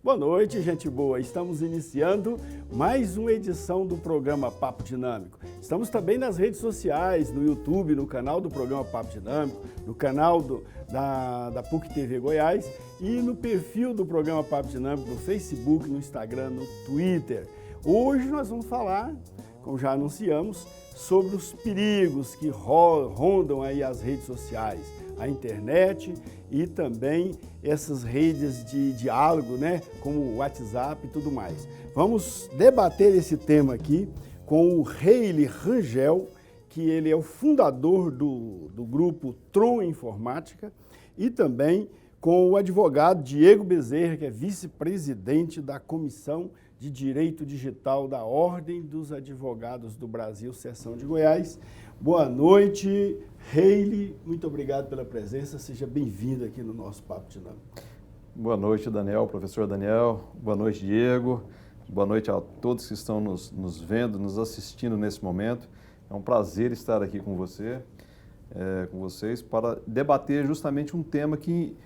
Boa noite, gente boa. Estamos iniciando mais uma edição do programa Papo Dinâmico. Estamos também nas redes sociais, no YouTube, no canal do programa Papo Dinâmico, no canal da PUC TV Goiás e no perfil do programa Papo Dinâmico no Facebook, no Instagram, no Twitter. Hoje nós vamos falar, como já anunciamos, sobre os perigos que rondam aí as redes sociais, a internet e também essas redes de diálogo, né, como o WhatsApp e tudo mais. Vamos debater esse tema aqui com o Reili Rangel, que ele é o fundador do grupo Tron Informática, e também com o advogado Diego Bezerra, que é vice-presidente da Comissão de Direito Digital da Ordem dos Advogados do Brasil, Seção de Goiás. Boa noite, Reili, muito obrigado pela presença, seja bem-vindo aqui no nosso Papo Dinâmico. Boa noite, Daniel, professor Daniel, boa noite, Diego, boa noite a todos que estão nos vendo, nos assistindo nesse momento. É um prazer estar aqui com vocês, para debater justamente um tema que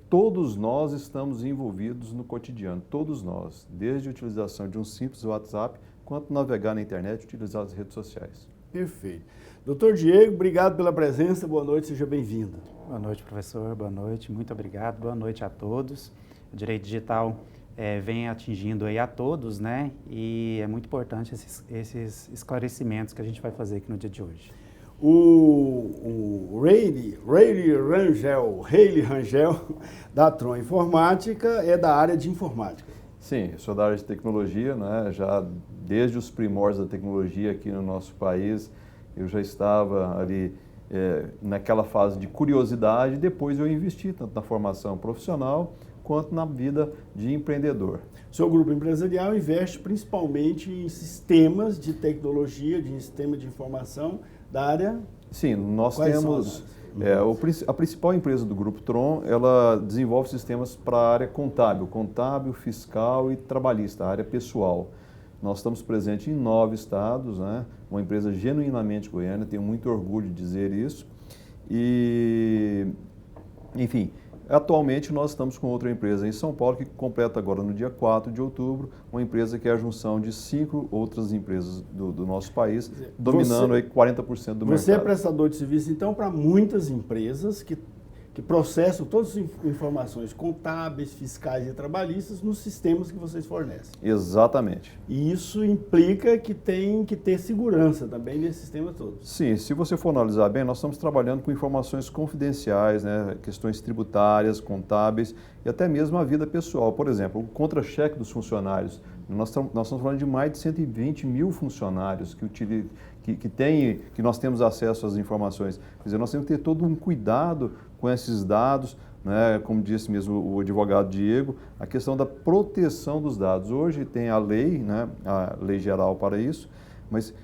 todos nós estamos envolvidos no cotidiano, todos nós, desde a utilização de um simples WhatsApp, quanto navegar na internet e utilizar as redes sociais. Perfeito. Doutor Diego, obrigado pela presença, boa noite, seja bem-vindo. Boa noite, professor, boa noite, muito obrigado, boa noite a todos. O direito digital vem atingindo aí a todos, né? E é muito importante esses esclarecimentos que a gente vai fazer aqui no dia de hoje. O Reili Rangel, da Tron Informática, é da área de informática. Sim, eu sou da área de tecnologia, né? Já desde os primórdios da tecnologia aqui no nosso país, eu já estava ali naquela fase de curiosidade, depois eu investi tanto na formação profissional quanto na vida de empreendedor. O seu grupo empresarial investe principalmente em sistemas de tecnologia, de sistema de informação da área? Sim, nós temos... a principal empresa do Grupo Tron, ela desenvolve sistemas para a área contábil, fiscal e trabalhista, a área pessoal. Nós estamos presentes em 9 estados, né? Uma empresa genuinamente goiana, tenho muito orgulho de dizer isso. E, enfim, atualmente nós estamos com outra empresa em São Paulo, que completa agora no dia 4 de outubro, uma empresa que é a junção de 5 outras empresas do nosso país, dominando aí 40% do mercado. Você é prestador de serviço, então, para muitas empresas que processam todas as informações contábeis, fiscais e trabalhistas nos sistemas que vocês fornecem. Exatamente. E isso implica que tem que ter segurança também nesse sistema todo. Sim, se você for analisar bem, nós estamos trabalhando com informações confidenciais, né, questões tributárias, contábeis e até mesmo a vida pessoal. Por exemplo, o contra-cheque dos funcionários. Nós estamos falando de mais de 120 mil funcionários que nós temos acesso às informações. Quer dizer, nós temos que ter todo um cuidado com esses dados, né? Como disse mesmo o advogado Diego, a questão da proteção dos dados. Hoje tem a lei, né? A lei geral para isso, mas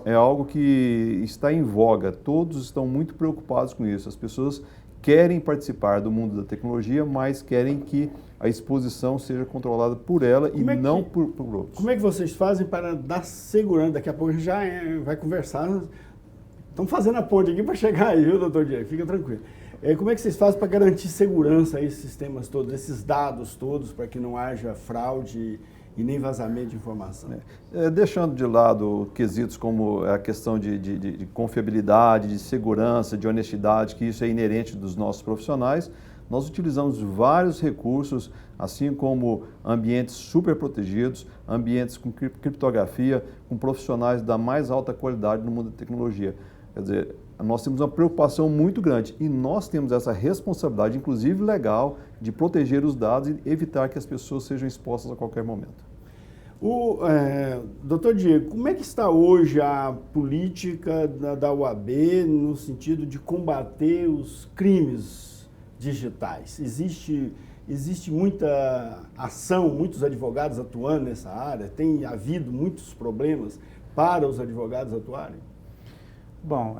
é algo que está em voga, todos estão muito preocupados com isso. As pessoas querem participar do mundo da tecnologia, mas querem que a exposição seja controlada por ela e não por outros. Como é que vocês fazem para dar segurança? Daqui a pouco a gente já vai conversar. Estamos fazendo a ponte aqui para chegar aí, viu, doutor Diego? Fica tranquilo. Como é que vocês fazem para garantir segurança a esses sistemas todos, esses dados todos, para que não haja fraude e nem vazamento de informação? Deixando de lado quesitos como a questão de confiabilidade, de segurança, de honestidade, que isso é inerente dos nossos profissionais, nós utilizamos vários recursos, assim como ambientes super protegidos, ambientes com criptografia, com profissionais da mais alta qualidade no mundo da tecnologia. Quer dizer, nós temos uma preocupação muito grande e nós temos essa responsabilidade, inclusive legal, de proteger os dados e evitar que as pessoas sejam expostas a qualquer momento. Doutor Diego, como é que está hoje a política da OAB no sentido de combater os crimes digitais? Existe muita ação, muitos advogados atuando nessa área? Tem havido muitos problemas para os advogados atuarem? Bom,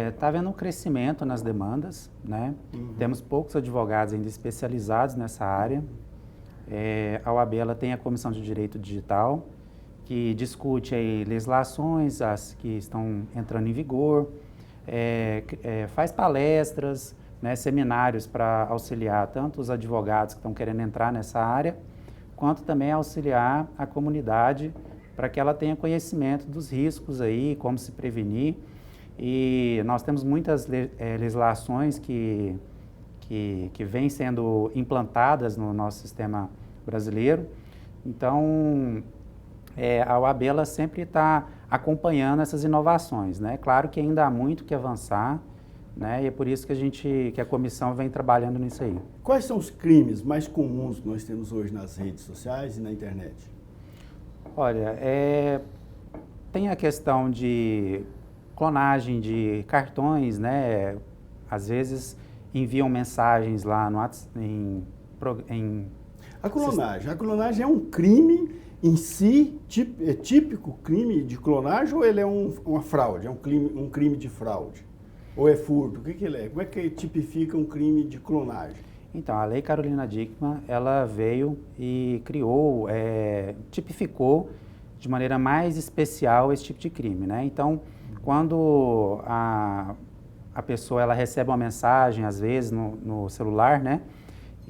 está havendo um crescimento nas demandas, né? Temos poucos advogados ainda especializados nessa área. A OAB ela tem a Comissão de Direito Digital, que discute aí legislações, as que estão entrando em vigor, faz palestras, né, seminários para auxiliar tanto os advogados que estão querendo entrar nessa área, quanto também auxiliar a comunidade para que ela tenha conhecimento dos riscos aí, como se prevenir. E nós temos muitas legislações que vêm sendo implantadas no nosso sistema brasileiro. Então, a OAB ela sempre está acompanhando essas inovações, né? Claro que ainda há muito que avançar, né? E é por isso que a comissão vem trabalhando nisso aí. Quais são os crimes mais comuns que nós temos hoje nas redes sociais e na internet? Olha, tem a questão de clonagem de cartões, né? Às vezes enviam mensagens lá no WhatsApp, A clonagem é um crime em si, é típico crime de clonagem, ou ele é uma fraude, é um crime de fraude? Ou é furto? O que ele é? Como é que tipifica um crime de clonagem? Então, a Lei Carolina Dickmann, ela veio e criou, tipificou de maneira mais especial esse tipo de crime, né? Então, quando a pessoa ela recebe uma mensagem, às vezes, no celular, né?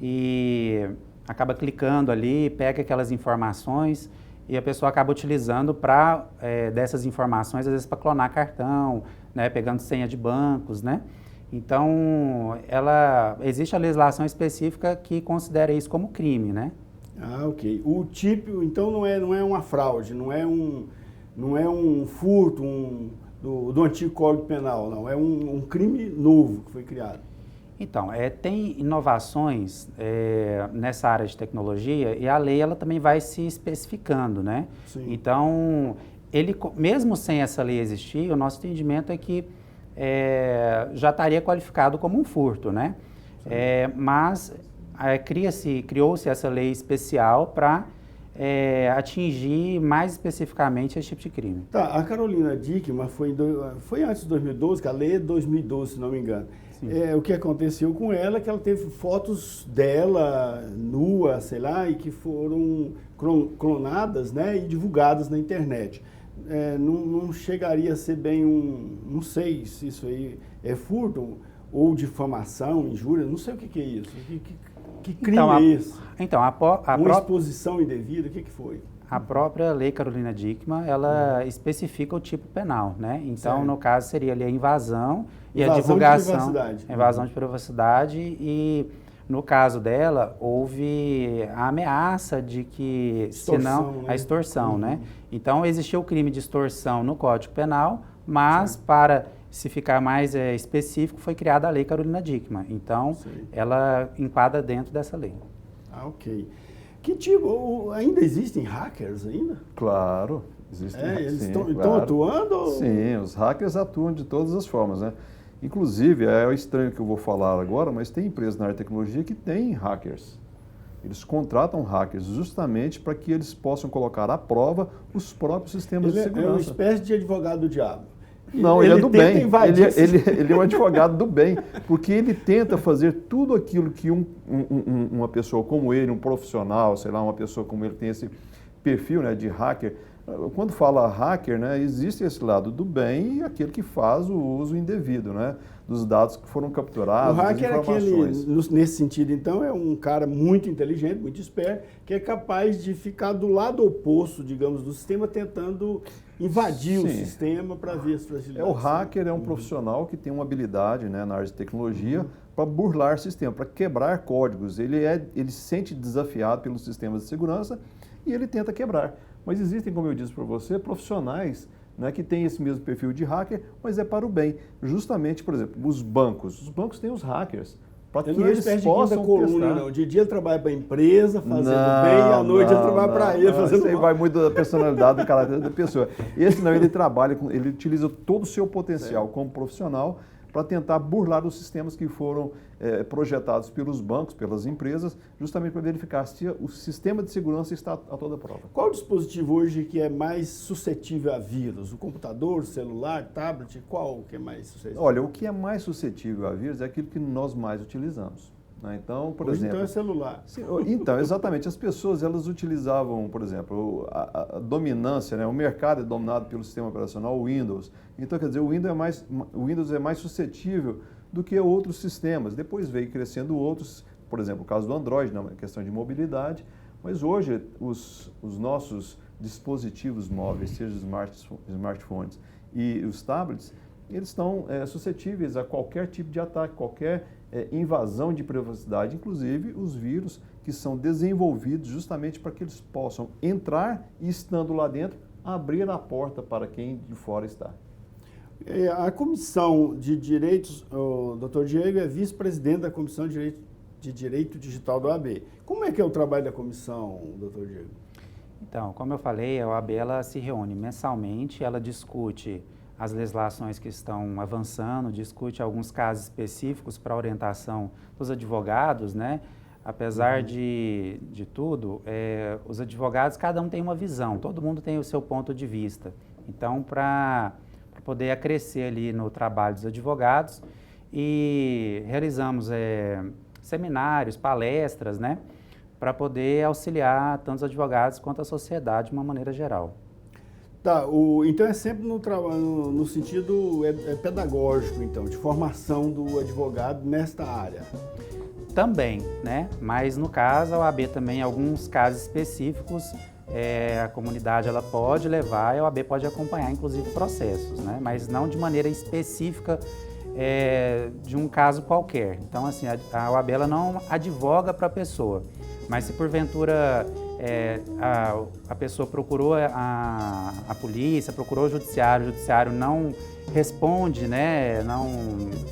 E acaba clicando ali, pega aquelas informações e a pessoa acaba utilizando dessas informações, às vezes, para clonar cartão, né? Pegando senha de bancos, né? Então, existe a legislação específica que considera isso como crime, né? Ah, ok. O tipo, então, não é uma fraude, não é um furto do antigo Código Penal, não. É um crime novo que foi criado. Então, tem inovações nessa área de tecnologia e a lei ela também vai se especificando, né? Sim. Então, mesmo sem essa lei existir, o nosso entendimento é que já estaria qualificado como um furto, né? Mas criou-se essa lei especial para atingir mais especificamente esse tipo de crime. Tá, a Carolina Dickmann foi antes de 2012, que a lei é de 2012, se não me engano. O que aconteceu com ela é que ela teve fotos dela nua, sei lá, e que foram clonadas, né, e divulgadas na internet. Não chegaria a ser bem não sei se isso aí é furto ou difamação, injúria, não sei o que é isso. Que crime é esse? Então, uma exposição indevida, o que foi? A própria Lei Carolina Dickmann, ela especifica o tipo penal, né? Então, no caso, seria ali a invasão e a divulgação. Invasão de privacidade e, no caso dela, houve a ameaça de que, a extorsão, né? Então, existiu o crime de extorsão no Código Penal, mas para se ficar mais específico, foi criada a Lei Carolina Dickmann. Então, ela enquadra dentro dessa lei. Ah, ok. Que tipo, ainda existem hackers ainda? Claro, existem. Eles estão atuando? Sim, os hackers atuam de todas as formas, né? Inclusive, é estranho que eu vou falar agora, mas tem empresas na área de tecnologia que têm hackers. Eles contratam hackers justamente para que eles possam colocar à prova os próprios sistemas de segurança. É uma espécie de advogado do diabo. Não, ele é do bem. Ele é um advogado do bem, porque ele tenta fazer tudo aquilo que uma pessoa como ele, um profissional, sei lá, uma pessoa como ele tem esse perfil, né, de hacker. Quando fala hacker, né, existe esse lado do bem e aquele que faz o uso indevido, né, dos dados que foram capturados, das informações. O hacker, nesse sentido, então, é um cara muito inteligente, muito esperto, que é capaz de ficar do lado oposto, digamos, do sistema, tentando invadir o sistema para ver as fragilidades. O hacker é um profissional que tem uma habilidade, né, na área de tecnologia para burlar sistema, para quebrar códigos. Ele se sente desafiado pelos sistemas de segurança e ele tenta quebrar. Mas existem, como eu disse para você, profissionais, né, que têm esse mesmo perfil de hacker, mas é para o bem. Justamente, por exemplo, os bancos. Os bancos têm os hackers. Para que eles possam coluna, não. De dia ele trabalha para a empresa, fazendo bem, e à noite ele trabalha para ele, fazendo mal. Isso aí vai muito da personalidade, do caráter da pessoa. Esse não, ele trabalha, ele utiliza todo o seu potencial como profissional para tentar burlar os sistemas que foram projetados pelos bancos, pelas empresas, justamente para verificar se o sistema de segurança está a toda prova. Qual o dispositivo hoje que é mais suscetível a vírus? O computador, celular, tablet? Qual que é mais suscetível? Olha, o que é mais suscetível a vírus é aquilo que nós mais utilizamos. né? Então, por Hoje, exemplo... então é celular. Então, exatamente. As pessoas, elas utilizavam, por exemplo, a dominância, né? O mercado é dominado pelo sistema operacional Windows. Então, quer dizer, o Windows é mais suscetível do que outros sistemas. Depois veio crescendo outros, por exemplo, o caso do Android, na questão de mobilidade. Mas hoje, os nossos dispositivos móveis, seja os smartphones e os tablets, eles estão suscetíveis a qualquer tipo de ataque, qualquer invasão de privacidade, inclusive os vírus que são desenvolvidos justamente para que eles possam entrar e, estando lá dentro, abrir a porta para quem de fora está. A Comissão de Direitos, o Dr. Diego é vice-presidente da Comissão de Direito Digital da OAB. Como é que é o trabalho da comissão, Dr. Diego? Então, como eu falei, a OAB ela se reúne mensalmente, ela discute as legislações que estão avançando, discute alguns casos específicos para orientação dos advogados, né? Apesar de tudo, os advogados, cada um tem uma visão, todo mundo tem o seu ponto de vista. Então, para poder acrescer ali no trabalho dos advogados, e realizamos seminários, palestras, né? Para poder auxiliar tanto os advogados quanto a sociedade de uma maneira geral. Tá, então é sempre no sentido pedagógico, então, de formação do advogado nesta área. Também, né? Mas no caso, a OAB também, em alguns casos específicos, a comunidade ela pode levar e a OAB pode acompanhar, inclusive, processos, né? Mas não de maneira específica de um caso qualquer. Então, assim, a OAB ela não advoga para a pessoa, mas se porventura a pessoa procurou a polícia, procurou o judiciário não responde, né, não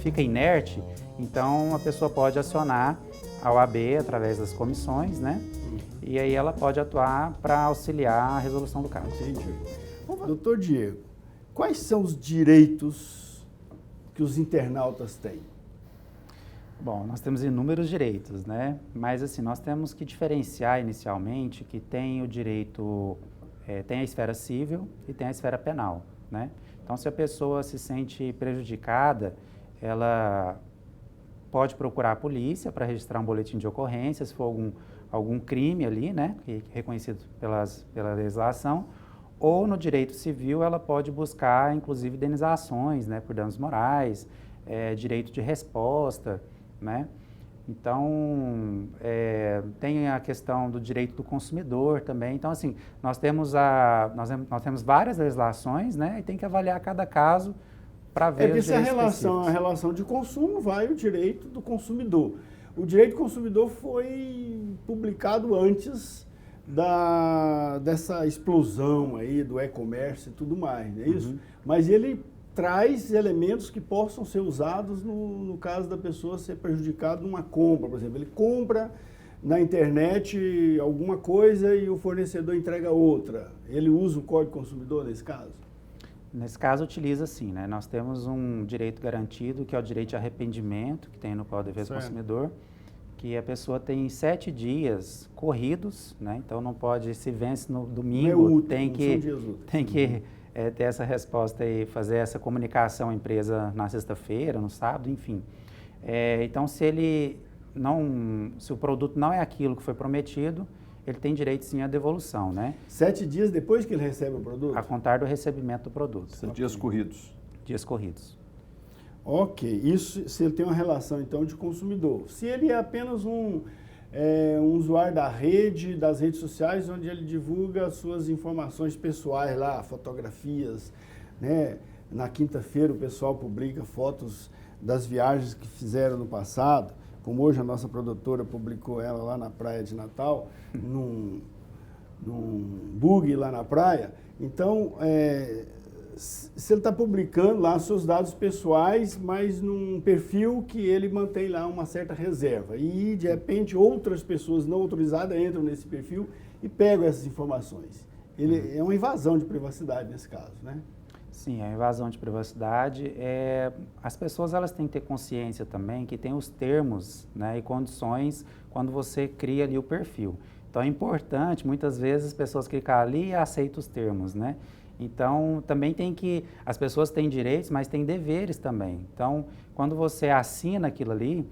fica inerte, então a pessoa pode acionar a OAB através das comissões, né, e aí ela pode atuar para auxiliar a resolução do caso. Entendi. Doutor Diego, quais são os direitos que os internautas têm? Bom, nós temos inúmeros direitos, né? Mas assim, nós temos que diferenciar inicialmente que tem o direito, tem a esfera civil e tem a esfera penal, né? Então, se a pessoa se sente prejudicada, ela pode procurar a polícia para registrar um boletim de ocorrência, se for algum crime ali, né? Que é reconhecido pela legislação, ou no direito civil ela pode buscar, inclusive, indenizações, né? Por danos morais, direito de resposta, né? Então, tem a questão do direito do consumidor também. Então, assim, nós temos várias legislações, né? E tem que avaliar cada caso para ver os direitos específicos. A relação de consumo vai o direito do consumidor. O direito do consumidor foi publicado antes dessa explosão aí do e-commerce e tudo mais, não é isso? Mas ele traz elementos que possam ser usados no caso da pessoa ser prejudicada numa compra, por exemplo. Ele compra na internet alguma coisa e o fornecedor entrega outra. Ele usa o Código Consumidor nesse caso? Nesse caso, utiliza sim, né? Nós temos um direito garantido, que é o direito de arrependimento, que tem no Código de Defesa do Consumidor, que a pessoa tem 7 dias corridos, né? Então não pode, se vence no domingo, tem que ter essa resposta e fazer essa comunicação à empresa na sexta-feira, no sábado, enfim. Então, se o produto não é aquilo que foi prometido, ele tem direito sim à devolução, né? 7 dias depois que ele recebe o produto? A contar do recebimento do produto. 7 dias corridos. Dias corridos. Ok, isso se ele tem uma relação então de consumidor. Se ele é apenas um usuário das redes sociais, onde ele divulga suas informações pessoais lá, fotografias, né? Na quinta-feira o pessoal publica fotos das viagens que fizeram no passado, como hoje a nossa produtora publicou ela lá na praia de Natal, num bug lá na praia. Então, se ele está publicando lá seus dados pessoais, mas num perfil que ele mantém lá uma certa reserva. E, de repente, outras pessoas não autorizadas entram nesse perfil e pegam essas informações. Ele é uma invasão de privacidade nesse caso, né? Sim, a invasão de privacidade. As pessoas elas têm que ter consciência também que tem os termos, né, e condições quando você cria ali o perfil. Então, é importante, muitas vezes, as pessoas clicam ali e aceitam os termos, né? Então, também as pessoas têm direitos, mas têm deveres também. Então, quando você assina aquilo ali,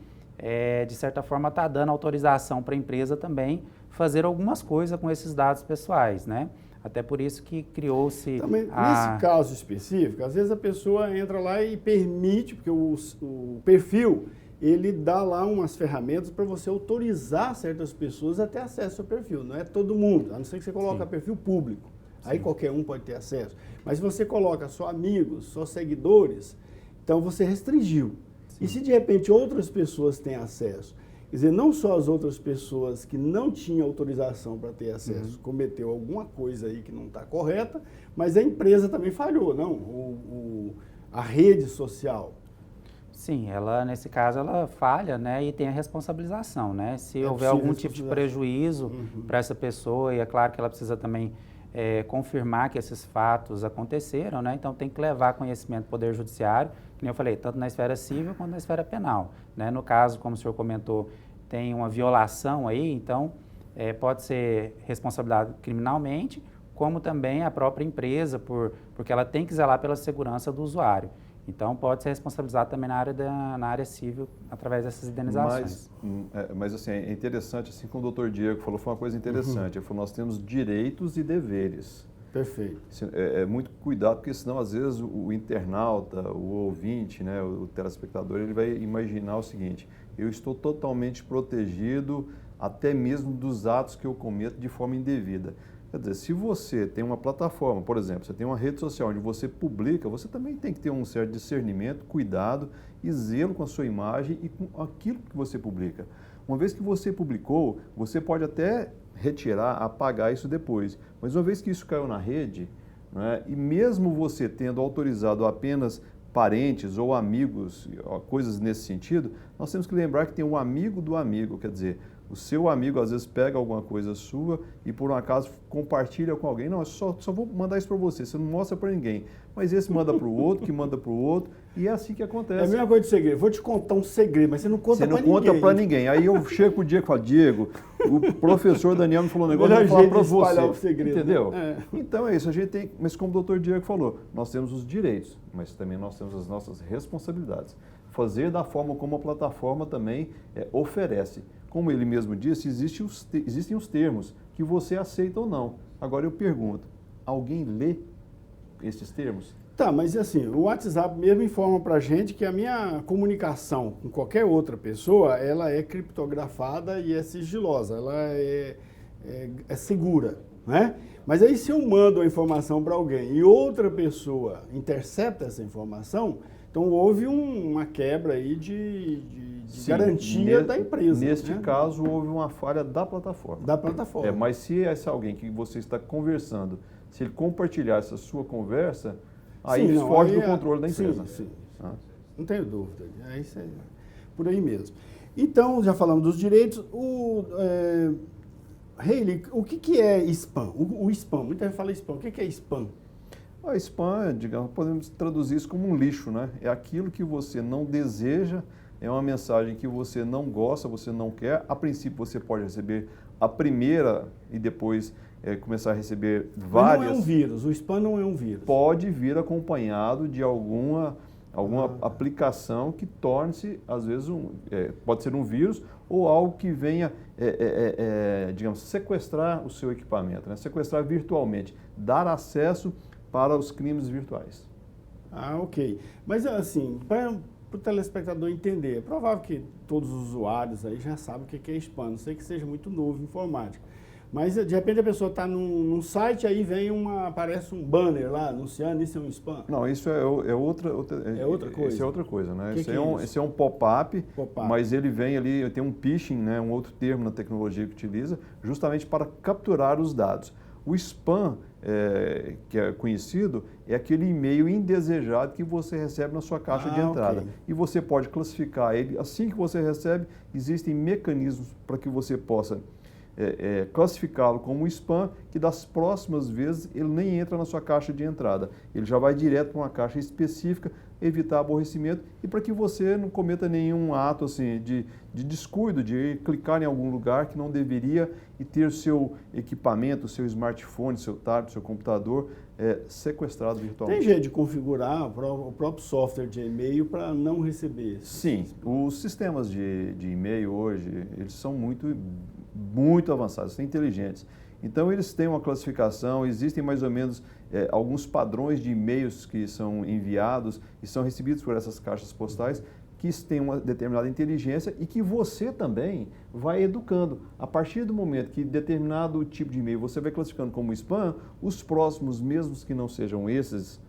de certa forma está dando autorização para a empresa também fazer algumas coisas com esses dados pessoais, né? Até por isso que criou-se... Nesse caso específico, às vezes a pessoa entra lá e permite, porque o perfil, ele dá lá umas ferramentas para você autorizar certas pessoas a ter acesso ao perfil. Não é todo mundo, a não ser que você coloque perfil público. Sim. Aí qualquer um pode ter acesso. Mas se você coloca só amigos, só seguidores, então você restringiu. Sim. E se de repente outras pessoas têm acesso? Quer dizer, não só as outras pessoas que não tinham autorização para ter acesso cometeu alguma coisa aí que não está correta, mas a empresa também falhou, não? A rede social. Sim, ela, nesse caso, ela falha, né, e tem a responsabilização, né? Se houver algum tipo de prejuízo para essa pessoa, e é claro que ela precisa também confirmar que esses fatos aconteceram, né? Então tem que levar conhecimento do Poder Judiciário, que nem eu falei, tanto na esfera civil quanto na esfera penal, né? No caso, como o senhor comentou, tem uma violação aí, então pode ser responsabilizado criminalmente, como também a própria empresa, porque ela tem que zelar pela segurança do usuário. Então, pode ser responsabilizado também na área civil através dessas indenizações. Mas assim, é interessante, assim como o Dr. Diego falou, foi uma coisa interessante. Ele falou, nós temos direitos e deveres. Perfeito. É muito cuidado, porque senão, às vezes, o internauta, o ouvinte, né, o telespectador, ele vai imaginar o seguinte, eu estou totalmente protegido até mesmo dos atos que eu cometo de forma indevida. Quer dizer, se você tem uma plataforma, por exemplo, você tem uma rede social onde você publica, você também tem que ter um certo discernimento, cuidado e zelo com a sua imagem e com aquilo que você publica. Uma vez que você publicou, você pode até retirar, apagar isso depois. Mas uma vez que isso caiu na rede, né, e mesmo você tendo autorizado apenas parentes ou amigos, coisas nesse sentido, nós temos que lembrar que tem um amigo do amigo, quer dizer, o seu amigo às vezes pega alguma coisa sua e por um acaso compartilha com alguém. Não, eu só vou mandar isso para você não mostra para ninguém. Mas esse manda para o outro, que manda para o outro, e é assim que acontece. É a mesma coisa de segredo. Vou te contar um segredo, mas você não conta para ninguém. Você não conta para ninguém. Aí eu chego pro Diego e falo, Diego, o professor Daniel me falou um negócio, eu vou falar para você. O segredo, entendeu? Né? Então é isso, a gente tem, mas como o Dr. Diego falou, nós temos os direitos, mas também nós temos as nossas responsabilidades. Fazer da forma como a plataforma também oferece. Como ele mesmo disse, existem os termos que você aceita ou não. Agora eu pergunto, alguém lê esses termos? Tá, mas assim, o WhatsApp mesmo informa pra gente que a minha comunicação com qualquer outra pessoa, ela é criptografada e é sigilosa, ela é segura, né? Mas aí se eu mando a informação para alguém e outra pessoa intercepta essa informação, então houve uma quebra aí de garantia da empresa. Neste caso, houve uma falha da plataforma. Da plataforma. Mas se esse alguém que você está conversando, se ele compartilhar essa sua conversa, aí foge do controle da empresa. Sim. Não tenho dúvida. É isso aí. Por aí mesmo. Então, já falamos dos direitos. Hayley, o que é spam? O spam, muita gente fala spam. O que é spam? A spam, digamos, podemos traduzir isso como um lixo, né? É aquilo que você não deseja, é uma mensagem que você não gosta, você não quer. A princípio você pode receber a primeira e depois começar a receber várias. Mas não é um vírus, o spam não é um vírus. Pode vir acompanhado de alguma aplicação que torne-se, às vezes, pode ser um vírus ou algo que venha, digamos, sequestrar o seu equipamento, né? Sequestrar virtualmente, dar acesso para os crimes virtuais. Ok. Mas assim, para o telespectador entender, é provável que todos os usuários aí já sabem o que é spam, não sei que seja muito novo em informática. Mas de repente a pessoa está num site, aí aparece um banner lá anunciando, isso é um spam? Não, isso é outra coisa. Isso é outra coisa, né? Esse é um pop-up, mas ele vem ali, tem um phishing, né? Um outro termo na tecnologia que utiliza, justamente para capturar os dados. O spam, que é conhecido, é aquele e-mail indesejado que você recebe na sua caixa de entrada. Okay. E você pode classificar ele, assim que você recebe, existem mecanismos para que você possa classificá-lo como spam, que das próximas vezes ele nem entra na sua caixa de entrada. Ele já vai direto para uma caixa específica, evitar aborrecimento e para que você não cometa nenhum ato assim, de descuido, de clicar em algum lugar que não deveria e ter seu equipamento, seu smartphone, seu tablet, seu computador sequestrado virtualmente. Tem jeito de configurar o próprio software de e-mail para não receber? Sim, os sistemas de e-mail hoje, eles são muito avançados, são inteligentes. Então, eles têm uma classificação, existem mais ou menos alguns padrões de e-mails que são enviados e são recebidos por essas caixas postais que têm uma determinada inteligência e que você também vai educando. A partir do momento que determinado tipo de e-mail você vai classificando como spam, os próximos, mesmo que não sejam esses,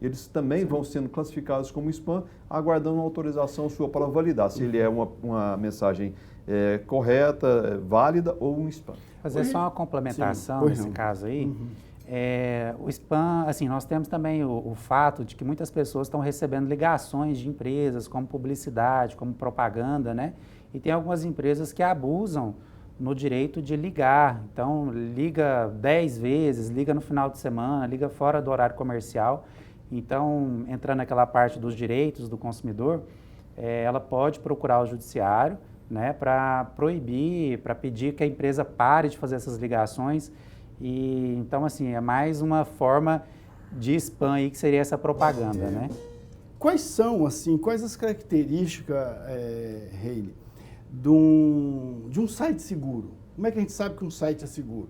eles também vão sendo classificados como spam, aguardando uma autorização sua para validar se ele é uma mensagem correta, válida ou um spam. Fazer só uma complementação nesse caso aí. O spam, assim, nós temos também o fato de que muitas pessoas estão recebendo ligações de empresas como publicidade, como propaganda, né? E tem algumas empresas que abusam no direito de ligar. Então, liga 10 vezes, liga no final de semana, liga fora do horário comercial. Então, entrando naquela parte dos direitos do consumidor, ela pode procurar o judiciário, né, para proibir, para pedir que a empresa pare de fazer essas ligações. E então, assim, é mais uma forma de spam aí que seria essa propaganda, né? Quais as características, Reine, de um site seguro? Como é que a gente sabe que um site é seguro?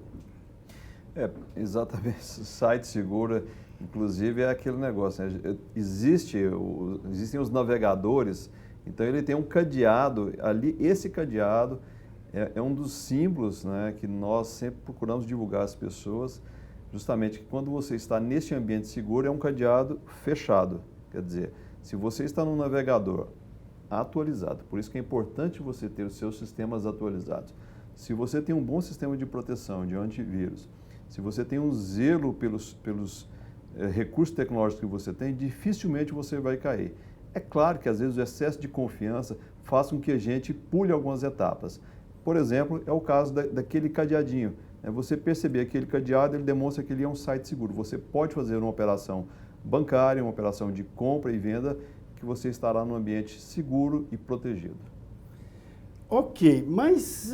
Exatamente, site seguro, inclusive, é aquele negócio, né? Existem os navegadores, então ele tem um cadeado ali, esse cadeado é um dos símbolos, né, que nós sempre procuramos divulgar às pessoas, justamente que quando você está neste ambiente seguro é um cadeado fechado, quer dizer, se você está num navegador atualizado, por isso que é importante você ter os seus sistemas atualizados, se você tem um bom sistema de proteção, de antivírus, se você tem um zelo pelos recursos tecnológicos que você tem, dificilmente você vai cair. É claro que às vezes o excesso de confiança faz com que a gente pule algumas etapas. Por exemplo, é o caso daquele cadeadinho. Você perceber aquele cadeado, ele demonstra que ele é um site seguro. Você pode fazer uma operação bancária, uma operação de compra e venda, que você estará num ambiente seguro e protegido. Ok, mas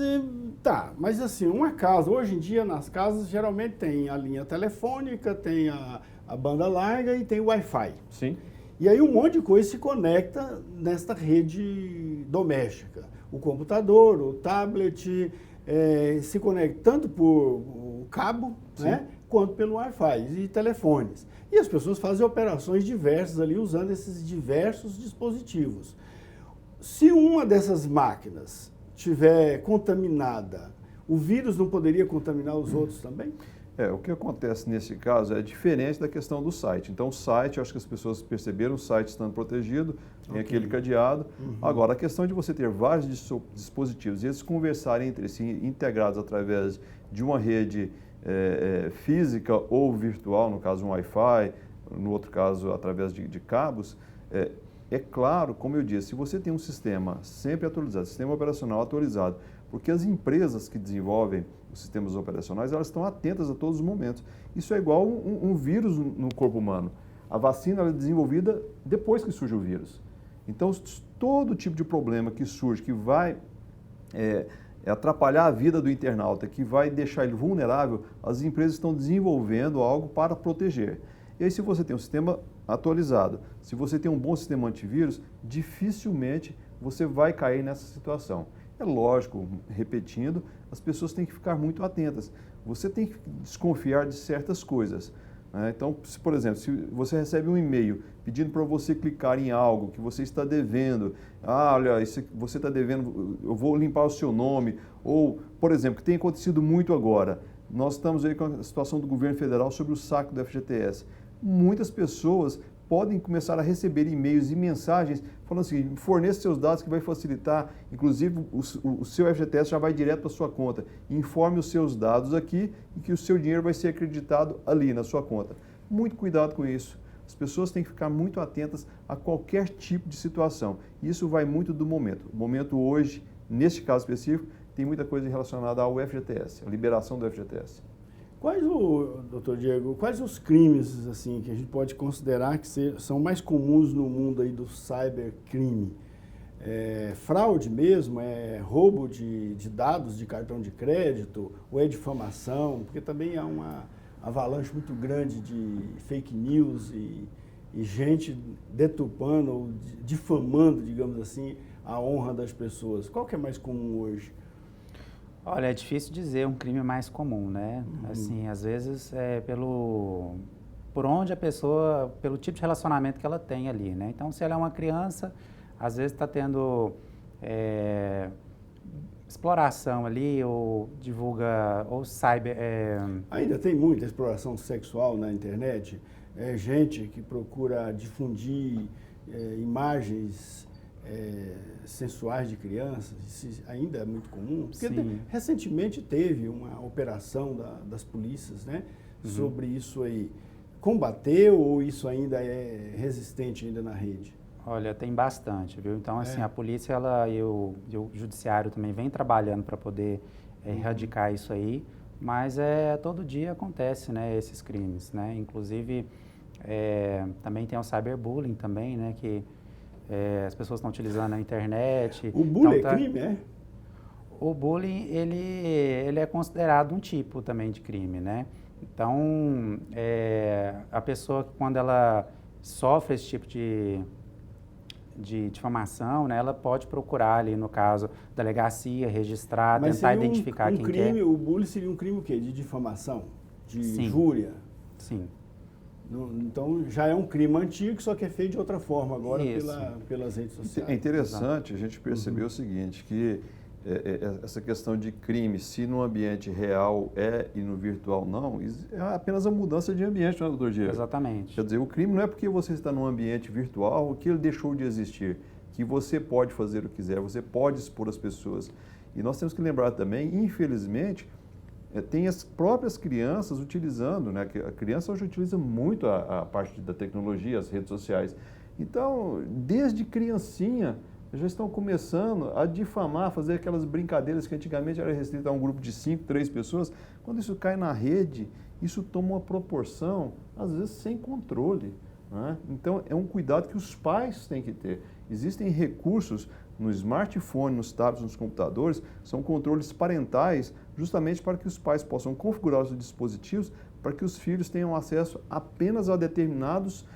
assim, uma casa, hoje em dia nas casas geralmente tem a linha telefônica, tem a banda larga e tem o Wi-Fi. Sim. E aí um monte de coisa se conecta nesta rede doméstica. O computador, o tablet, se conecta tanto por cabo, né, quanto pelo Wi-Fi e telefones. E as pessoas fazem operações diversas ali usando esses diversos dispositivos. Se uma dessas máquinas estiver contaminada, o vírus não poderia contaminar os outros também? O que acontece nesse caso é diferente da questão do site. Então, o site, eu acho que as pessoas perceberam, o site estando protegido, tem aquele cadeado. Agora, a questão de você ter vários dispositivos e eles conversarem entre si, integrados através de uma rede física ou virtual, no caso um Wi-Fi, no outro caso através de cabos, é claro, como eu disse, se você tem um sistema sempre atualizado, sistema operacional atualizado, porque as empresas que desenvolvem os sistemas operacionais, elas estão atentas a todos os momentos. Isso é igual um vírus no corpo humano. A vacina é desenvolvida depois que surge o vírus. Então, todo tipo de problema que surge, que vai atrapalhar a vida do internauta, que vai deixar ele vulnerável, as empresas estão desenvolvendo algo para proteger. E aí, se você tem um sistema atualizado, se você tem um bom sistema antivírus, dificilmente você vai cair nessa situação. É lógico, repetindo, as pessoas têm que ficar muito atentas. Você tem que desconfiar de certas coisas. Né? Então, por exemplo, se você recebe um e-mail pedindo para você clicar em algo que você está devendo, olha, você está devendo, eu vou limpar o seu nome, ou, por exemplo, que tem acontecido muito agora, nós estamos aí com a situação do governo federal sobre o saque do FGTS. Muitas pessoas podem começar a receber e-mails e mensagens falando assim, forneça seus dados que vai facilitar, inclusive o seu FGTS já vai direto para a sua conta. Informe os seus dados aqui e que o seu dinheiro vai ser acreditado ali na sua conta. Muito cuidado com isso. As pessoas têm que ficar muito atentas a qualquer tipo de situação. Isso vai muito do momento. O momento hoje, neste caso específico, tem muita coisa relacionada ao FGTS, a liberação do FGTS. Doutor Diego, quais os crimes assim que a gente pode considerar que são mais comuns no mundo aí do cybercrime? Fraude mesmo? É roubo de dados de cartão de crédito? Ou é difamação? Porque também há uma avalanche muito grande de fake news e gente deturpando ou difamando, digamos assim, a honra das pessoas. Qual que é mais comum hoje? Olha, é difícil dizer um crime mais comum, né? Assim, às vezes por onde a pessoa, pelo tipo de relacionamento que ela tem ali, né? Então, se ela é uma criança, às vezes está tendo exploração ali, ou divulga, ou cyber... Ainda tem muita exploração sexual na internet? Gente que procura difundir imagens sensuais de crianças, isso ainda é muito comum? Porque recentemente teve uma operação das polícias, né, sobre isso aí. Combateu ou isso ainda é resistente ainda na rede? Olha, tem bastante, viu? Então, assim, a polícia e o judiciário também vem trabalhando para poder erradicar isso aí, mas todo dia acontece, né, esses crimes, né? Inclusive, também tem o cyberbullying também, né, que as pessoas estão utilizando a internet. O bullying então, é crime, O bullying, ele é considerado um tipo também de crime, né? Então, a pessoa, quando ela sofre esse tipo de difamação, né, ela pode procurar ali, no caso, delegacia, registrar, tentar identificar quem crime, é. O bullying seria um crime o quê? De difamação? De injúria? Sim. Então, já é um crime antigo, só que é feito de outra forma agora pelas redes sociais. É interessante a gente perceber o seguinte, que essa questão de crime, se no ambiente real e no virtual não, é apenas a mudança de ambiente, não é, doutor Diego? Exatamente. Quer dizer, o crime não é porque você está num ambiente virtual que ele deixou de existir, que você pode fazer o que quiser, você pode expor as pessoas. E nós temos que lembrar também, infelizmente, tem as próprias crianças utilizando, né? A criança hoje utiliza muito a parte da tecnologia, as redes sociais. Então, desde criancinha, já estão começando a difamar, fazer aquelas brincadeiras que antigamente era restrito a um grupo de 5, 3 pessoas. Quando isso cai na rede, isso toma uma proporção, às vezes, sem controle, né? Então, é um cuidado que os pais têm que ter. Existem recursos no smartphone, nos tablets, nos computadores, são controles parentais, justamente para que os pais possam configurar os dispositivos para que os filhos tenham acesso apenas a determinados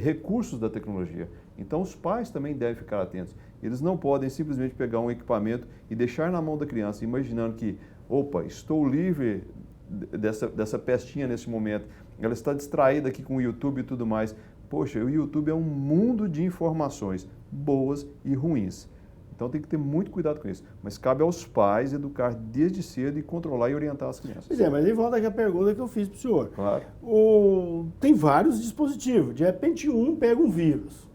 recursos da tecnologia. Então, os pais também devem ficar atentos. Eles não podem simplesmente pegar um equipamento e deixar na mão da criança, imaginando que, opa, estou livre dessa pestinha nesse momento, ela está distraída aqui com o YouTube e tudo mais. Poxa, o YouTube é um mundo de informações boas e ruins. Então tem que ter muito cuidado com isso. Mas cabe aos pais educar desde cedo e controlar e orientar as crianças. Pois mas aí volta aqui a pergunta que eu fiz para o senhor. Claro. Tem vários dispositivos. De repente um pega um vírus.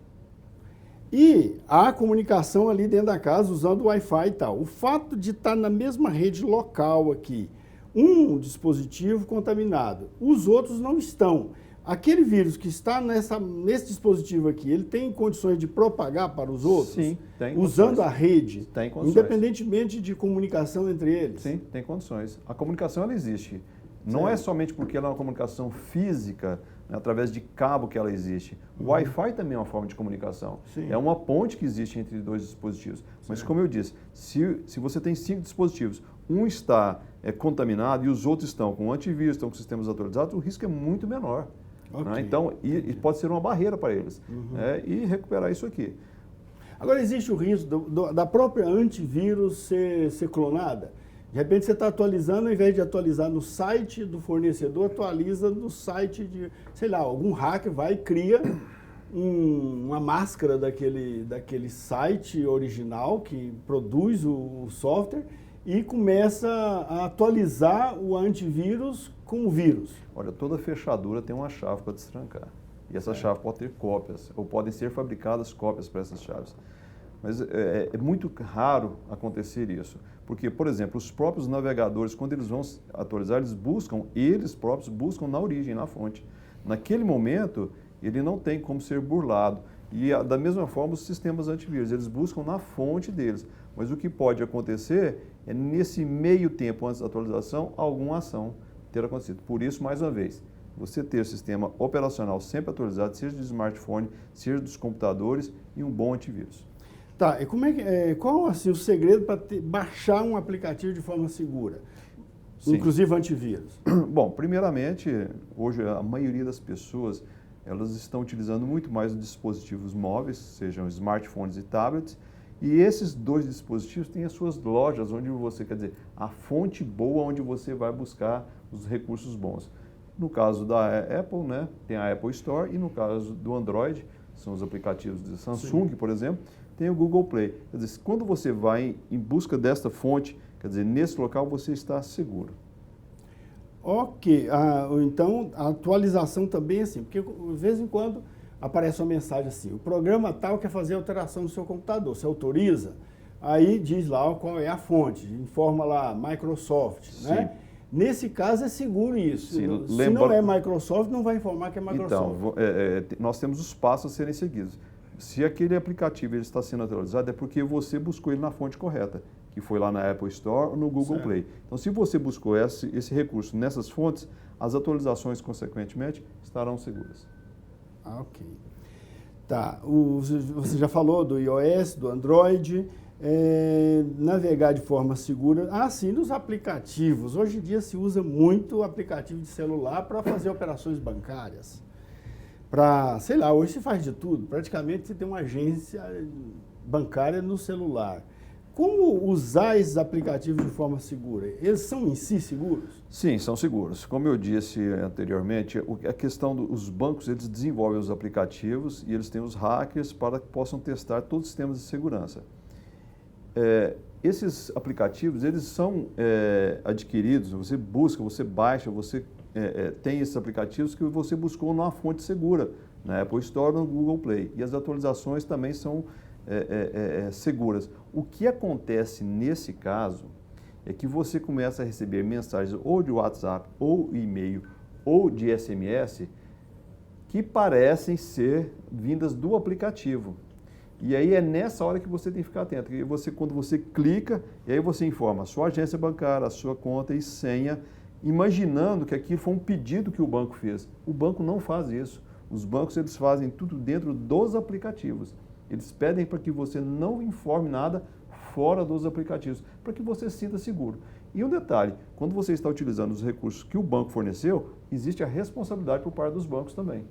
E há comunicação ali dentro da casa usando o Wi-Fi e tal. O fato de estar na mesma rede local aqui, um dispositivo contaminado, os outros não estão. Aquele vírus que está nesse dispositivo aqui, ele tem condições de propagar para os outros? Sim, tem usando a rede, tem condições. Independentemente de comunicação entre eles? Sim, tem condições. A comunicação, ela existe. Não é somente porque ela é uma comunicação física, né, através de cabo que ela existe. O Wi-Fi também é uma forma de comunicação. Sim. É uma ponte que existe entre dois dispositivos. Mas, como eu disse, se você tem 5 dispositivos, um está contaminado e os outros estão com antivírus, estão com sistemas atualizados, o risco é muito menor. Okay. Né? Então, e pode ser uma barreira para eles. E recuperar isso aqui. Agora, existe o risco da própria antivírus ser clonada? De repente você está atualizando, ao invés de atualizar no site do fornecedor, atualiza no site de, sei lá, algum hacker vai e cria uma máscara daquele site original que produz o software e começa a atualizar o antivírus com o vírus. Olha, toda fechadura tem uma chave para destrancar. E essa chave pode ter cópias, ou podem ser fabricadas cópias para essas chaves. Mas é muito raro acontecer isso. Porque, por exemplo, os próprios navegadores, quando eles vão atualizar, eles próprios buscam na origem, na fonte. Naquele momento, ele não tem como ser burlado. E da mesma forma os sistemas antivírus, eles buscam na fonte deles. Mas o que pode acontecer é nesse meio tempo antes da atualização, alguma ação ter acontecido. Por isso, mais uma vez, você ter o sistema operacional sempre atualizado, seja do smartphone, seja dos computadores e um bom antivírus. Tá, e qual assim, o segredo para baixar um aplicativo de forma segura? Sim. Inclusive antivírus? Bom, primeiramente, hoje a maioria das pessoas, elas estão utilizando muito mais os dispositivos móveis, sejam smartphones e tablets, e esses dois dispositivos têm as suas lojas, onde você, quer dizer, a fonte boa onde você vai buscar os recursos bons. No caso da Apple, né, tem a Apple Store, e no caso do Android, são os aplicativos de Samsung, sim, por exemplo, tem o Google Play. Quer dizer, quando você vai em busca desta fonte, quer dizer, nesse local você está seguro. Ok, então a atualização também é assim, porque de vez em quando aparece uma mensagem assim, o programa tal quer fazer alteração no seu computador, você autoriza, aí diz lá qual é a fonte, informa lá Microsoft, sim, né? Nesse caso é seguro isso, sim, se não é Microsoft, não vai informar que é Microsoft. Então, nós temos os passos a serem seguidos. Se aquele aplicativo ele está sendo atualizado, é porque você buscou ele na fonte correta, que foi lá na Apple Store ou no Google Play. Então, se você buscou esse recurso nessas fontes, as atualizações, consequentemente, estarão seguras. Ok. Tá, você já falou do iOS, do Android, navegar de forma segura. Sim, nos aplicativos. Hoje em dia se usa muito o aplicativo de celular para fazer operações bancárias. Sei lá, hoje se faz de tudo. Praticamente você tem uma agência bancária no celular. Como usar esses aplicativos de forma segura? Eles são em si seguros? Sim, são seguros. Como eu disse anteriormente, a questão dos bancos, eles desenvolvem os aplicativos e eles têm os hackers para que possam testar todos os sistemas de segurança. Esses aplicativos, eles são adquiridos, você busca, você baixa, você tem esses aplicativos que você buscou numa fonte segura, na Apple Store ou no Google Play. E as atualizações também são seguras. O que acontece nesse caso é que você começa a receber mensagens ou de WhatsApp, ou e-mail, ou de SMS, que parecem ser vindas do aplicativo. E aí é nessa hora que você tem que ficar atento. Quando você clica, e aí você informa a sua agência bancária, a sua conta e senha, imaginando que aquilo foi um pedido que o banco fez. O banco não faz isso. Os bancos eles fazem tudo dentro dos aplicativos. Eles pedem para que você não informe nada fora dos aplicativos, para que você se sinta seguro. E um detalhe, quando você está utilizando os recursos que o banco forneceu, existe a responsabilidade por parte dos bancos também.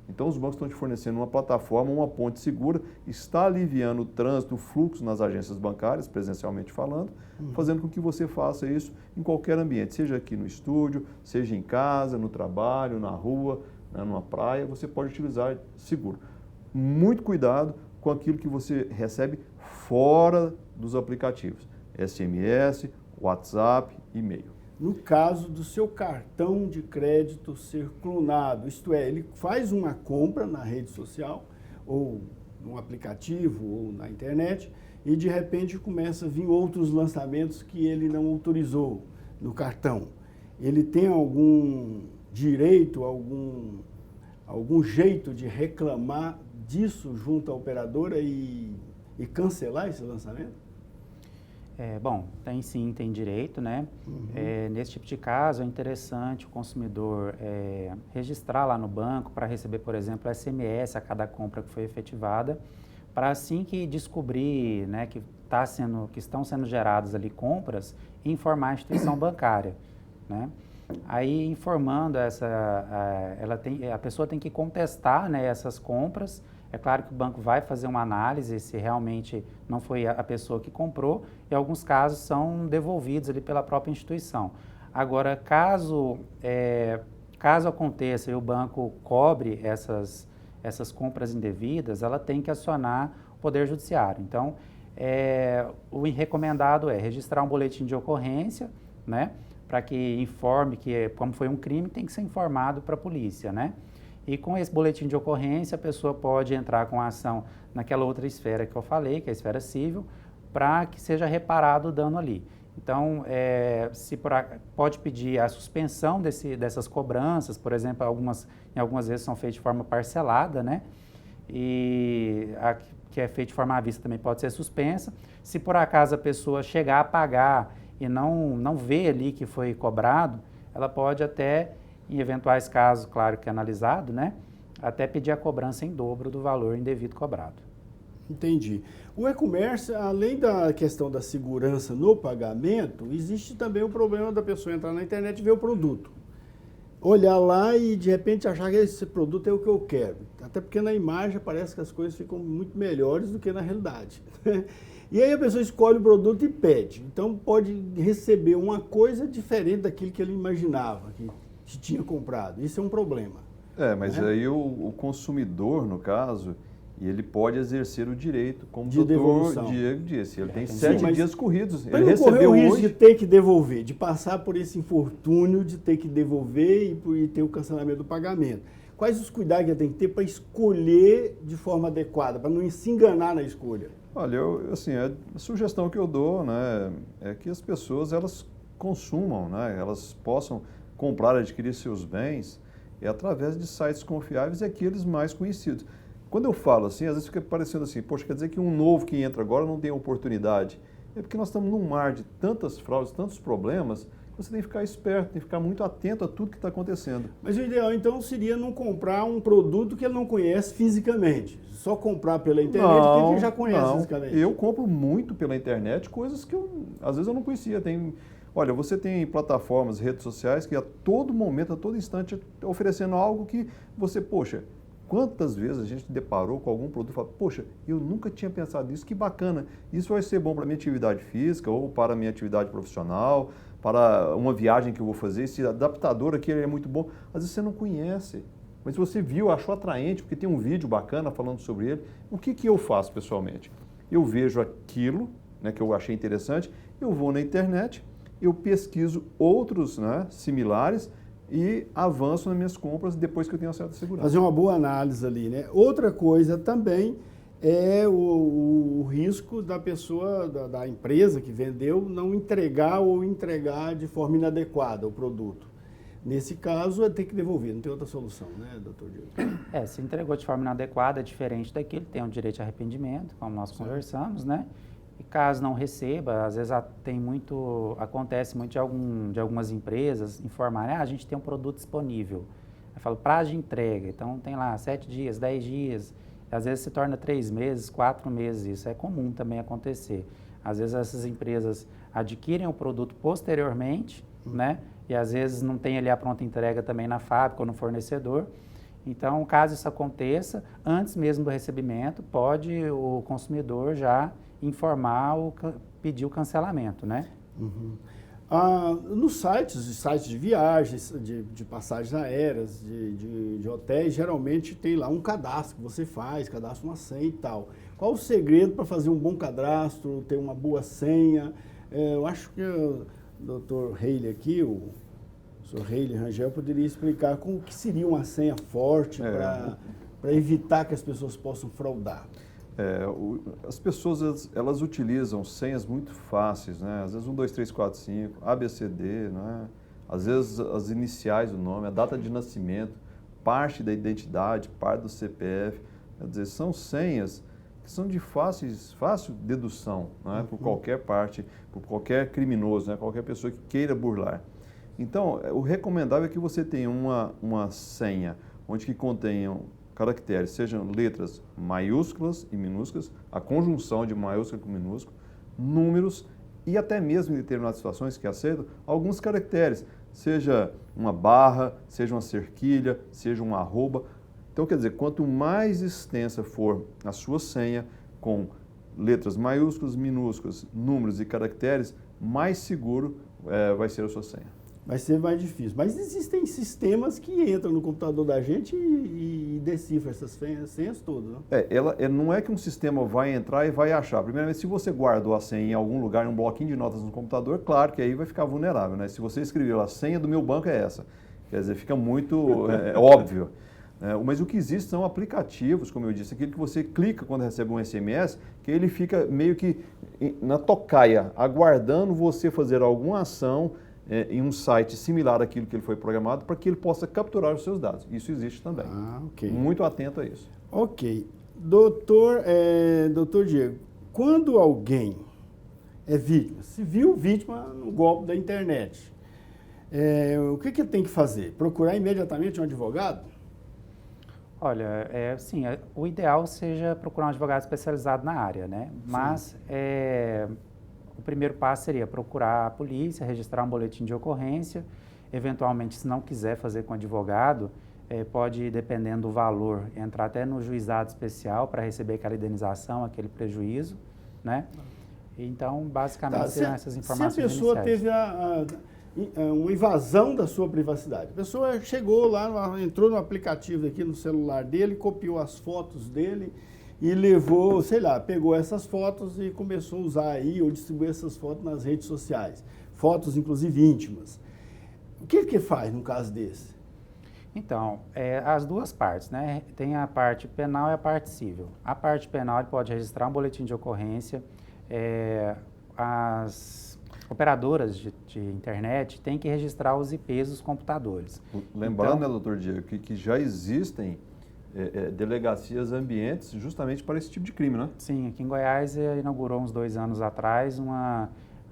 Então, os bancos estão te fornecendo uma plataforma, uma ponte segura, está aliviando o trânsito, o fluxo nas agências bancárias, presencialmente falando, fazendo com que você faça isso em qualquer ambiente, seja aqui no estúdio, seja em casa, no trabalho, na rua, né, numa praia, você pode utilizar seguro. Muito cuidado com aquilo que você recebe fora dos aplicativos, SMS, WhatsApp, e-mail. No caso do seu cartão de crédito ser clonado, isto é, ele faz uma compra na rede social, ou num aplicativo, ou na internet, e de repente começa a vir outros lançamentos que ele não autorizou no cartão. Ele tem algum direito, algum jeito de reclamar disso junto à operadora e cancelar esse lançamento? Bom, tem sim, tem direito, né? Nesse tipo de caso, é interessante o consumidor registrar lá no banco para receber, por exemplo, SMS a cada compra que foi efetivada, para assim que descobrir, né, que estão sendo geradas ali compras, informar a instituição bancária, né? Aí, informando a pessoa tem que contestar, né, essas compras. É claro que o banco vai fazer uma análise se realmente não foi a pessoa que comprou, e alguns casos são devolvidos ali pela própria instituição. Agora, caso aconteça e o banco cobre essas compras indevidas, ela tem que acionar o Poder Judiciário. Então, o recomendado é registrar um boletim de ocorrência, né, para que informe que, como foi um crime, tem que ser informado para a polícia, né? E com esse boletim de ocorrência, a pessoa pode entrar com a ação naquela outra esfera que eu falei, que é a esfera civil, para que seja reparado o dano ali. Então, pode pedir a suspensão dessas cobranças, por exemplo, em algumas vezes são feitas de forma parcelada, né? e a que é feita de forma à vista também pode ser suspensa. Se por acaso a pessoa chegar a pagar e não vê ali que foi cobrado, ela pode até, em eventuais casos, claro que é analisado, né, até pedir a cobrança em dobro do valor indevido cobrado. Entendi. O e-commerce, além da questão da segurança no pagamento, existe também o problema da pessoa entrar na internet e ver o produto. Olhar lá e de repente achar que esse produto é o que eu quero. Até porque na imagem parece que as coisas ficam muito melhores do que na realidade. E aí a pessoa escolhe o produto e pede. Então pode receber uma coisa diferente daquilo que ele imaginava, que tinha comprado. Isso é um problema. Mas aí o consumidor, no caso, ele pode exercer o direito, como de o doutor devolução. Diego disse. Ele tem Sim, 7 dias corridos. Para Ele não correr recebeu o risco hoje. de ter que devolver, de passar por esse infortúnio de ter que devolver e ter o cancelamento do pagamento. Quais os cuidados que ele tem que ter para escolher de forma adequada, para não se enganar na escolha? Olha, a sugestão que eu dou, né, é que as pessoas elas consumam, né, elas possam comprar, adquirir seus bens através de sites confiáveis e aqueles mais conhecidos. Quando eu falo assim, às vezes fica parecendo assim, poxa, quer dizer que um novo que entra agora não tem oportunidade. É porque nós estamos num mar de tantas fraudes, tantos problemas, que você tem que ficar esperto, tem que ficar muito atento a tudo que está acontecendo. Mas o ideal, então, seria não comprar um produto que ele não conhece fisicamente. Só comprar pela internet que ele já conhece fisicamente. Eu compro muito pela internet coisas que às vezes eu não conhecia. Olha, você tem plataformas, redes sociais que a todo momento, a todo instante, oferecendo algo que você, poxa, quantas vezes a gente deparou com algum produto e fala, poxa, eu nunca tinha pensado nisso, que bacana, isso vai ser bom para a minha atividade física ou para a minha atividade profissional, para uma viagem que eu vou fazer, esse adaptador aqui é muito bom. Às vezes você não conhece, mas você viu, achou atraente, porque tem um vídeo bacana falando sobre ele. O que eu faço pessoalmente? Eu vejo aquilo, né, que eu achei interessante, eu vou na internet, eu pesquiso outros, né, similares, e avanço nas minhas compras depois que eu tenho uma certa segurança. Fazer uma boa análise ali, né? Outra coisa também é o risco da pessoa, da empresa que vendeu, não entregar ou entregar de forma inadequada o produto. Nesse caso, é ter que devolver, não tem outra solução, né, doutor Diego? Se entregou de forma inadequada, é diferente daquilo, tem um direito de arrependimento, como nós conversamos, né? E caso não receba, às vezes acontece muito de algumas empresas informarem, a gente tem um produto disponível. Eu falo, prazo de entrega, então tem lá 7 dias, 10 dias, às vezes se torna 3 meses, 4 meses, isso é comum também acontecer. Às vezes essas empresas adquirem o produto posteriormente, né? E às vezes não tem ali a pronta entrega também na fábrica ou no fornecedor. Então, caso isso aconteça, antes mesmo do recebimento, pode o consumidor já informar pedir o cancelamento, né? Uhum. Nos sites de viagens, de passagens aéreas, de hotéis, geralmente tem lá um cadastro que você faz, cadastra uma senha e tal. Qual o segredo para fazer um bom cadastro, ter uma boa senha? Eu acho que o Dr. Reilly aqui, o Sr. Reilly Rangel, poderia explicar como que seria uma senha forte para evitar que as pessoas possam fraudar. As pessoas, elas utilizam senhas muito fáceis, né? Às vezes 1, 2, 3, 4, 5, ABCD, né? Às vezes as iniciais do nome, a data de nascimento, parte da identidade, parte do CPF. Quer dizer, são senhas que são de fácil dedução, né? Por qualquer parte, por qualquer criminoso, né? Qualquer pessoa que queira burlar. Então, o recomendável é que você tenha uma senha onde que contenham caracteres, sejam letras maiúsculas e minúsculas, a conjunção de maiúsculo com minúsculo, números e até mesmo em determinadas situações que aceitam, alguns caracteres, seja uma barra, seja uma cerquilha, seja um arroba. Então, quer dizer, quanto mais extensa for a sua senha, com letras maiúsculas, minúsculas, números e caracteres, mais seguro vai ser a sua senha. Vai ser mais difícil. Mas existem sistemas que entram no computador da gente e decifram essas senhas todas, né? Não é que um sistema vai entrar e vai achar. Primeiramente, se você guardou a senha em algum lugar, em um bloquinho de notas no computador, claro que aí vai ficar vulnerável, né? Se você escreveu a senha do meu banco é essa. Quer dizer, fica muito óbvio. Mas o que existe são aplicativos, como eu disse, aquele que você clica quando recebe um SMS, que ele fica meio que na tocaia, aguardando você fazer alguma ação em um site similar àquilo que ele foi programado, para que ele possa capturar os seus dados. Isso existe também. Ok. Muito atento a isso. Ok. Doutor Diego, quando alguém é vítima, se viu vítima no golpe da internet, o que ele tem que fazer? Procurar imediatamente um advogado? Olha, sim, o ideal seja procurar um advogado especializado na área, né? Mas o primeiro passo seria procurar a polícia, registrar um boletim de ocorrência. Eventualmente, se não quiser fazer com advogado, pode, dependendo do valor, entrar até no juizado especial para receber aquela indenização, aquele prejuízo, né? Então, basicamente, seriam essas informações se a pessoa iniciais. teve uma invasão da sua privacidade, a pessoa chegou lá, entrou no aplicativo aqui no celular dele, copiou as fotos dele e levou, sei lá, pegou essas fotos e começou a usar aí ou distribuir essas fotos nas redes sociais, fotos inclusive íntimas. O que faz num caso desse? Então, as duas partes, né? Tem a parte penal e a parte civil. A parte penal, ele pode registrar um boletim de ocorrência. As operadoras de internet têm que registrar os IPs dos computadores. Lembrando, então, né, doutor Diego, que já existem delegacias ambientes justamente para esse tipo de crime, né? Sim, aqui em Goiás inaugurou uns 2 anos atrás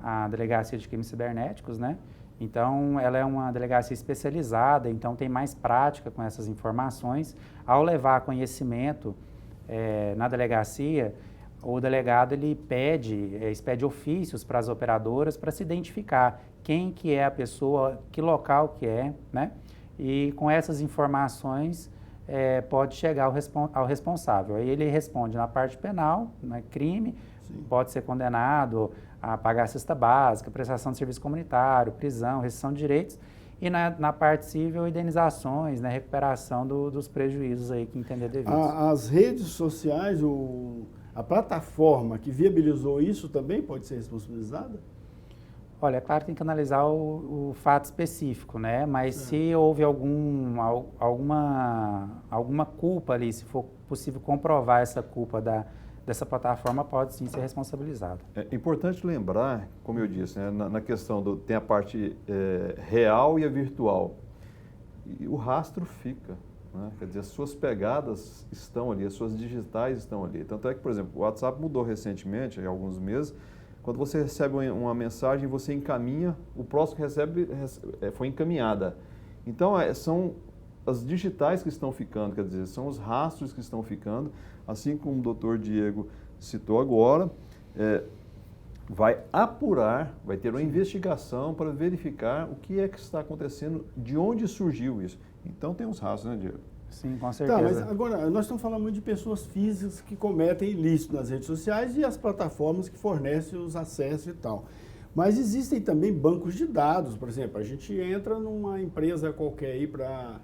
a delegacia de crimes cibernéticos, né? Então, ela é uma delegacia especializada, então tem mais prática com essas informações. Ao levar conhecimento na delegacia, o delegado ele expede ofícios para as operadoras para se identificar quem que é a pessoa, que local que é, né? E com essas informações pode chegar ao responsável. Aí ele responde na parte penal, né, crime, sim, pode ser condenado a pagar a cesta básica, prestação de serviço comunitário, prisão, restrição de direitos, e na parte civil, indenizações, né, recuperação dos prejuízos aí que entender devidos. As redes sociais, a plataforma que viabilizou isso também pode ser responsabilizada? Olha, é claro que tem que analisar o fato específico, né? Mas se houve alguma culpa ali, se for possível comprovar essa culpa dessa plataforma, pode sim ser responsabilizado. É importante lembrar, como eu disse, né, na questão tem a parte real e a virtual. E o rastro fica, né? Quer dizer, as suas pegadas estão ali, as suas digitais estão ali. Tanto é que, por exemplo, o WhatsApp mudou recentemente, há alguns meses. Quando você recebe uma mensagem, você encaminha, o próximo que recebe foi encaminhada. Então, são as digitais que estão ficando, quer dizer, são os rastros que estão ficando, assim como o doutor Diego citou agora, vai apurar, vai ter uma investigação para verificar o que é que está acontecendo, de onde surgiu isso. Então, tem os rastros, né, Diego? Sim, com certeza. Tá, mas agora, nós estamos falando muito de pessoas físicas que cometem ilícito nas redes sociais e as plataformas que fornecem os acessos e tal. Mas existem também bancos de dados, por exemplo, a gente entra numa empresa qualquer aí para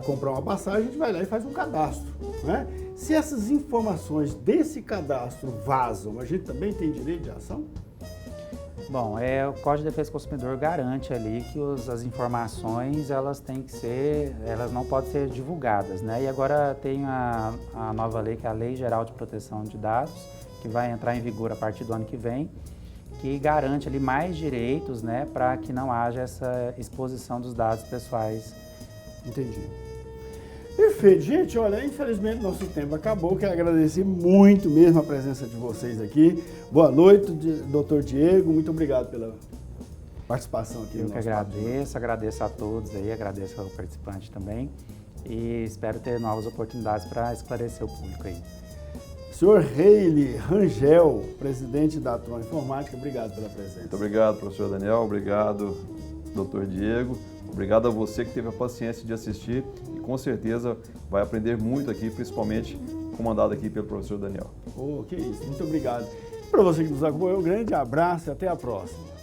comprar uma passagem, a gente vai lá e faz um cadastro, né? Se essas informações desse cadastro vazam, a gente também tem direito de ação? Bom, o Código de Defesa do Consumidor garante ali que as informações, elas não podem ser divulgadas, né? E agora tem a nova lei, que é a Lei Geral de Proteção de Dados, que vai entrar em vigor a partir do ano que vem, que garante ali mais direitos, né, para que não haja essa exposição dos dados pessoais. Entendi. Perfeito, gente. Olha, infelizmente nosso tempo acabou. Quero agradecer muito mesmo a presença de vocês aqui. Boa noite, doutor Diego. Muito obrigado pela participação aqui. Eu que agradeço a todos aí, agradeço ao participante também e espero ter novas oportunidades para esclarecer o público aí. Senhor Reile Rangel, presidente da Tron Informática, obrigado pela presença. Muito obrigado, professor Daniel. Obrigado, doutor Diego. Obrigado a você que teve a paciência de assistir e com certeza vai aprender muito aqui, principalmente comandado aqui pelo professor Daniel. Que isso, muito obrigado. Para você que nos acompanhou, um grande abraço e até a próxima.